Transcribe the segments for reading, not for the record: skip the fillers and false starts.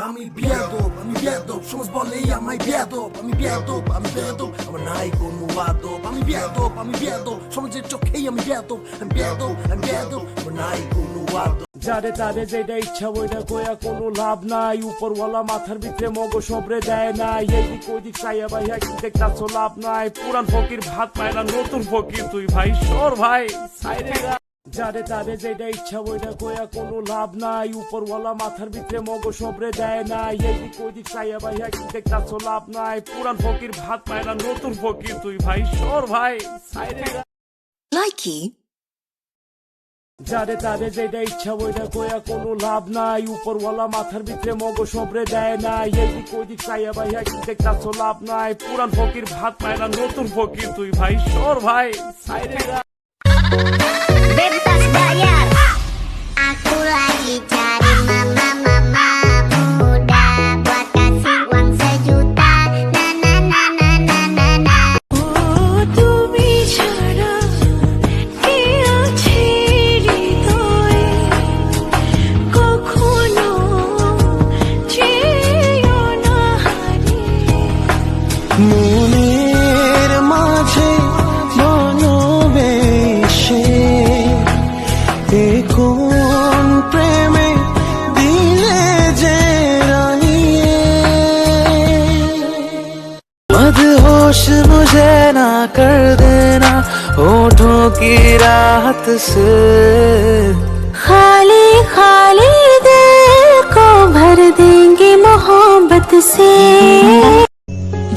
আমি বেয়াদব সমাজ বলে আমায় বেয়াদব আমি বেয়াদব আমার নাই কোনো আদব আমি বেয়াদব সমাজের চোখেই আমি বেয়াদব আমার নাই কোনো আদব যারে তারে যেটা ইচ্ছা ওইটা কয়া কোনো লাভ নাই উপরওয়ালা মাথার ভিতরে মগজ সবরে দেয় নাই এইদিক ওইদিক চাইয়া ভাই কি দেখতাছ লাভ নাই পুরান ফকির ভাত পায় না নতুন ফকির তুই ভাই সর ভাই সাইরে যা। যারে তারে যেটা ইচ্ছা ওইটা কয়া কোনো লাভ নাই উপরওয়ালা মাথার ভিতরে মগজ সবরে দেয় নাই এইদিক ওইদিক চাইয়া ভাই কি দেখতাছ লাভ নাই পুরান ফকির ভাত পায় না নতুন ফকির তুই ভাই সর ভাই সাইরে যা। Likey. যারে তারে যেটা ইচ্ছা ওইটা কয়া কোনো লাভ নাই উপরওয়ালা মাথার ভিতরে মগজ সবরে দেয় নাই এইদিক ওইদিক চাইয়া ভাই কি দেখতাছ লাভ নাই পুরান ফকির ভাত পায় না notun ফকির তুই ভাই সর ভাই সাইরে যা। Bebas bayar. Aku lagi cari mama muda buat kasih uang sejuta. Na na na na na na na. তুমি ছাড়া কে আছে হৃদয়ে কখনো চেয়েও না হারিয়ে মনের মাঝে বনবেশে কোন প্রেমে দিলে যে রানিয়ে मदहोश मुझे ना कर देना होठों की राहत से खाली खाली दिल को भर देंगे मोहब्बत से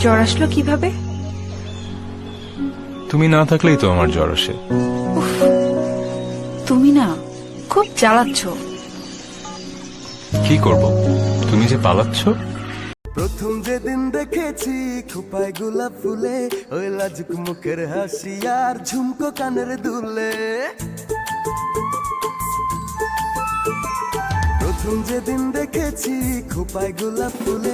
জ্বর আসলো কিভাবে? তুমি না থাকলেই তো আমার জ্বর আসে। তুমি না খুব জ্বালাচ্ছ। কি করব, তুমি যে পালাচ্ছ। প্রথম যেদিন দেখেছি খোপায় গোলাপ ফুলে ওই লাজুক মুখের হাসি আর ঝুমকো কানের দুলে প্রথম যেদিন দেখেছি খোপায় গোলাপ ফুলে